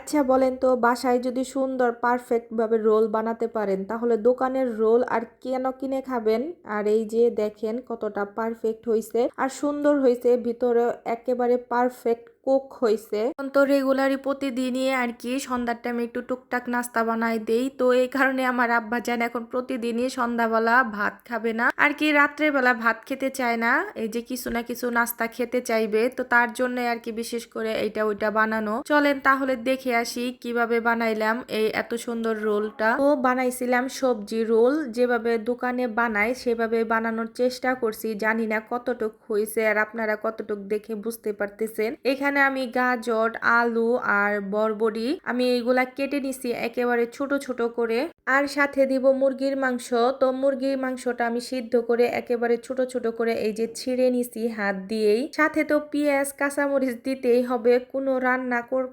আচ্ছা বলেন তো, বাসায় যদি সুন্দর পারফেক্ট ভাবে রোল বানাতে পারেন তাহলে দোকানের রোল আর কেন কিনে খাবেন? আর এই যে দেখেন কতটা পারফেক্ট হইছে আর সুন্দর হইছে, ভিতরে একেবারে পারফেক্ট কুক হয়েছে। তো রেগুলারই প্রতিদিনই আর কি সন্ধ্যার টাইমে একটু টুকটাক নাস্তা বানাই দেই, তো এই কারণে আমার আব্বাজান এখন প্রতিদিনই সন্ধ্যাবেলা ভাত খাবে না আর কি, রাত্রের বেলা ভাত খেতে চায় না, এই যে কিছু না কিছু নাস্তা খেতে চাইবে, তো তার জন্য আর কি বিশেষ করে এইটা ওইটা বানানো। চলেন তাহলে দেখে আসি কিভাবে বানাইলাম এই এত সুন্দর রোলটা। তো বানাইছিলাম সবজি রোল, যেভাবে দোকানে বানাই সেভাবে বানানোর চেষ্টা করছি, জানি না কতটুক হয়েছে আর আপনারা কতটুক দেখে বুঝতে পারতেছেন। এখানে আমি গাজর, আলু আর বরবটি আমি এইগুলা কেটে নিছি একেবারে ছোট ছোট করে, আর সাথে দিব মুরগির মাংস। তো মুরগির মাংসটা আমি সিদ্ধ করে একেবারে ছোট ছোট করে এই যে ছিঁড়ে নিছি হাত দিয়েই। সাথে তো পেঁয়াজ কাঁচামরিচ দিতেই হবে,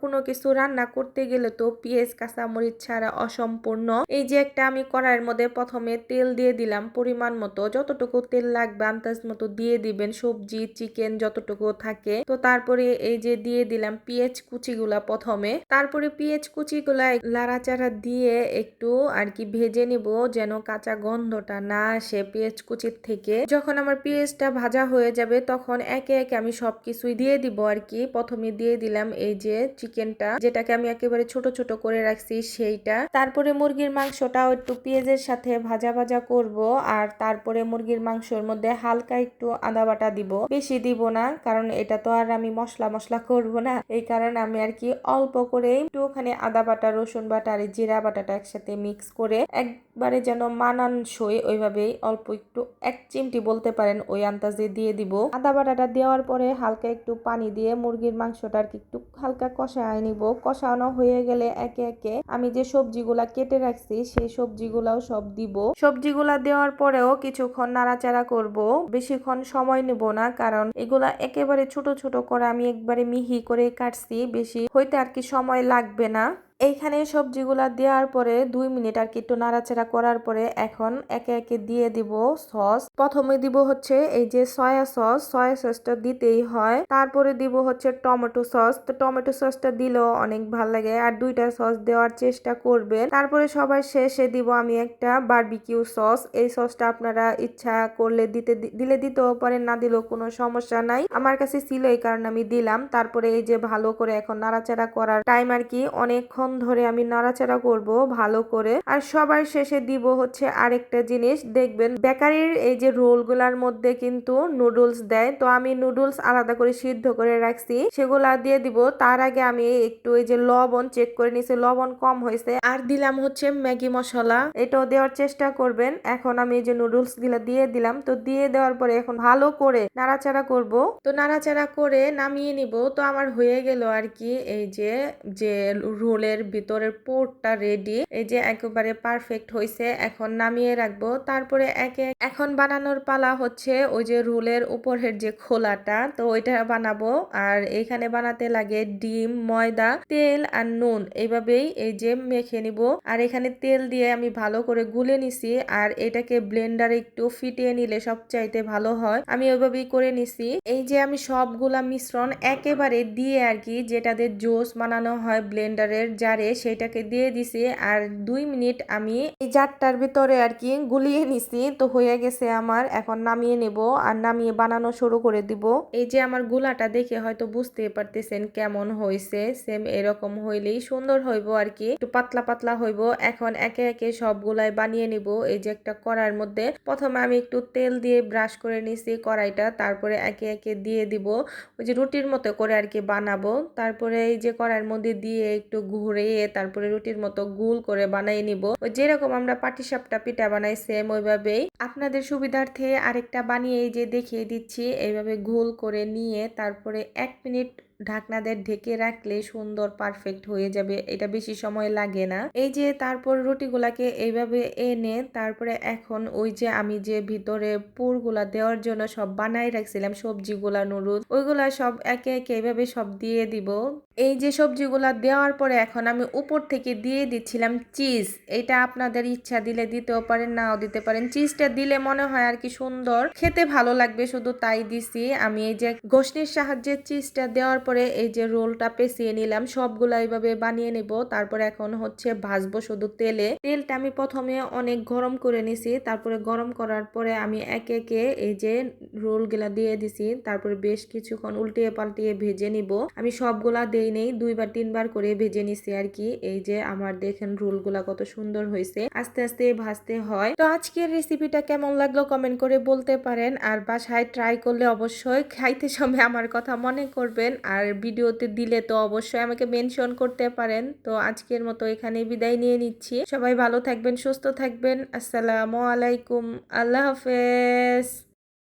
কোনো কিছু রান্না করতে গেলে তো পেঁয়াজ কাঁচামরিচ ছাড়া অসম্পূর্ণ। এই যে একটা আমি কড়াইয়ের মধ্যে প্রথমে তেল দিয়ে দিলাম পরিমাণ মতো, যতটুকু তেল লাগবে আন্দাজ মতো দিয়ে দিবেন, সবজি চিকেন যতটুকু থাকে। তো তারপরে এই যে দিয়ে দিলাম পেঁয়াজ কুচিগুলা প্রথমে, তারপরে পেঁয়াজ কুচিগুলা লাড়াচাড়া দিয়ে একটু আর কি ভেজে নিব যেন কাঁচা গন্ধটা না আসে পেঁয়াজ কুচির থেকে। যখন আমার পেঁয়াজটা ভাজা হয়ে যাবে তখন একে একে আমি সবকিছুই দিয়ে দিব আর কি। প্রথমে দিয়ে দিলাম এই যে চিকেনটা, যেটাকে আমি একেবারে ছোট ছোট করে রাখছি সেইটা, তারপরে মুরগির মাংসটাও একটু পেঁয়াজের সাথে ভাজা ভাজা করব, আর তারপরে মুরগির মাংসের মধ্যে হালকা একটু আদা বাটা দিব, বেশি দিব না কারণ এটা তো আর আমি মশলা করব না, এই কারণে আমি আর কি অল্প করে একটুখানি আদা বাটা, রসুন বাটা আর জিরা বাটাটা একসাথে মিক্স করে একবারে যেন মানানসই ওইভাবেই অল্প একটু 1 চিমটি বলতে পারেন ওই আন্দাজে দিয়ে দিব। আদা বাটাটা দেওয়ার পরে হালকা একটু পানি দিয়ে মুরগির মাংসটা আর কি একটু হালকা কষায় নিব। কষানো হয়ে গেলে একে একে আমি যে সবজিগুলা কেটে রাখছি সেই সবজিগুলাও সব দিব। সবজিগুলা দেওয়ার পরেও কিছুক্ষণ নাড়াচাড়া করব, বেশিক্ষণ সময় নেব না কারণ এগুলা একেবারে ছোট ছোট করে আমি একবারে মিহি করে কাটছি, বেশি হইতে আর কি সময় লাগবে না। এইখানে সবজিগুলা দেওয়ার পরে 2 মিনিট আর কি একটু নাড়াচাড়া করার পরে এখন একে একে দিয়ে দিব সস। প্রথমে দিব হচ্ছে এই যে সয়া সসটা দিতেই হয়, তারপরে দিব হচ্ছে টমেটো সস। তো টমেটো সসটা দিলেও অনেক ভালো লাগে, আর 2টা সস দেওয়ার চেষ্টা করবেন। তারপরে সবার শেষে দিব আমি একটা বারবিকিউ সস। এই সসটা আপনারা ইচ্ছা করলে দিতেও পারেন, না দিলেও কোনো সমস্যা নাই, আমার কাছে ছিল এই কারণে আমি দিলাম। তারপরে এই যে ভালো করে এখন নাড়াচাড়া করার টাইম আর কি, অনেকক্ষণ ধরে আমি নাড়াচাড়া করব ভালো করে। আর সবার শেষে দিব হচ্ছে আরেকটা জিনিস, দেখবেন বেকারির এই যে রোলগুলার মধ্যে কিন্তু নুডলস দেয়, তো আমি নুডলস আলাদা করে সিদ্ধ করে রাখছি সেগুলা দিয়ে দিব। তার আগে আমি একটু এই যে লবণ চেক করে নিছি, লবণ কম হয়েছে, আর দিলাম হচ্ছে ম্যাগি মশলা, এটাও দেওয়ার চেষ্টা করবেন। এখন আমি এই যে নুডলস গুলা দিয়ে দিলাম, তো দিয়ে দেওয়ার পরে এখন ভালো করে নাড়াচাড়া করব। তো নাড়াচাড়া করে নামিয়ে নিব। তো আমার হয়ে গেল আর কি এই যে রোলের ভিতরের পোরটা রেডি, এই যে একেবারে পারফেক্ট হয়েছে। এখন নামিয়ে রাখবো। তারপরে এখন বানানোর পালা হচ্ছে ওই যে রোলের উপরের যে খোলাটা, তো ওইটা বানাবো। আর এইখানে বানাতে লাগে ডিম, ময়দা, তেল আর নুন, এইভাবেই এই যে মেখে নিব। আর এখানে তেল দিয়ে আমি ভালো করে গুলে নিছি, আর এটাকে ব্লেন্ডারে একটু ফিটিয়ে নিলে সবচাইতে ভালো হয়, আমি ওইভাবেই করে নিছি। এই যে আমি সবগুলা মিশ্রণ একেবারে দিয়ে আর কি, যেটাতে জুস বানানো হয় ব্লেন্ডারের জারে, সেটাকে দিয়ে দিছি। আর 2 মিনিট আমি এই জারটার ভিতরে আর কি গুলিয়ে নিছি। তো হয়ে গেছে আমার, এখন নামিয়ে নেব আর নামিয়ে বানানো শুরু করে দিব। এই যে আমার গুলাটা দেখে হয়তো বুঝতে পারতেছেন কেমন হয়েছে, সেম এরকম হইলেই সুন্দর হইব আর কি, একটু পাতলা পাতলা হইব। এখন একে একে সবগুলাই বানিয়ে নিব। এই যে একটা কড়াইয়ের মধ্যে প্রথমে আমি একটু তেল দিয়ে ব্রাশ করে নিছি কড়াইটা, তারপরে একে একে দিয়ে দিব, ওই যে রুটির মতো করে আর কি বানাবো। তারপরে এই যে কড়াইয়ের মধ্যে দিয়ে একটু ঘুরিয়ে তারপরে রুটির মতো গোল করে বানিয়ে নিব, ওই যেরকম আমরা পাটিসাপটা পিঠা বানাই সেম ওইভাবেই। আপনাদের সুবিধার্থে আরেকটা বানিয়ে এই যে দেখিয়ে দিচ্ছি, এইভাবে গোল করে নিয়ে তারপরে 1 মিনিট ঢাকনা দিয়ে ঢেকে রাখলে সুন্দর পারফেক্ট হয়ে যাবে, এটা বেশি সময় লাগে না। এই যে তারপর রুটিগুলাকে এইভাবে এনে তারপরে এখন ওই যে আমি যে ভিতরে পুরগুলা দেওয়ার জন্য সব বানাই রাখছিলাম সবজিগুলা, নুডলস, ওইগুলা সব একে একে এইভাবে সব দিয়ে দিব। এই যে সবজিগুলা দেওয়ার পরে এখন আমি উপর থেকে দিয়ে দিচ্ছিলাম চিজ। এটা আপনাদের ইচ্ছা দিলে দিতেও পারেন, নাও দিতে পারেন। চিজটা দিলে মনে হয় আর কি সুন্দর খেতে ভালো লাগবে, শুধু তাই দিছি আমি। এই যে ঘষনির সাহায্যে চিজটা দেওয়ার পরে এই যে রোলটা পেঁচিয়ে নিলাম, সবগুলা এইভাবে বানিয়ে নেব। তারপরে এখন হচ্ছে ভাজবো শুধু তেলে। তেলটা আমি প্রথমে অনেক গরম করে নিছি, তারপরে গরম করার পরে আমি একে একে এই যে রোলগুলা দিয়ে দিছি, তারপরে বেশ কিছুক্ষণ উল্টিয়ে পাল্টিয়ে ভেজে নিব। আমি সবগুলা দেই নেই, 2-3 বার করে ভেজে নিছি আর কি। এই যে আমার দেখেন রোলগুলা কত সুন্দর হয়েছে, আস্তে আস্তে ভাজতে হয়। তো আজকের রেসিপিটা কেমন লাগলো কমেন্ট করে বলতে পারেন, আর বাসায় ট্রাই করলে অবশ্যই খাইতে সময় আমার কথা মনে করবেন, আর ভিডিওতে দিলে তো অবশ্যই আমাকে মেনশন করতে পারেন। তো আজকের মতো এখানে বিদায় নিয়ে নিচ্ছি। সবাই ভালো থাকবেন, সুস্থ থাকবেন। আসসালামু আলাইকুম, আল্লাহ হাফেজ।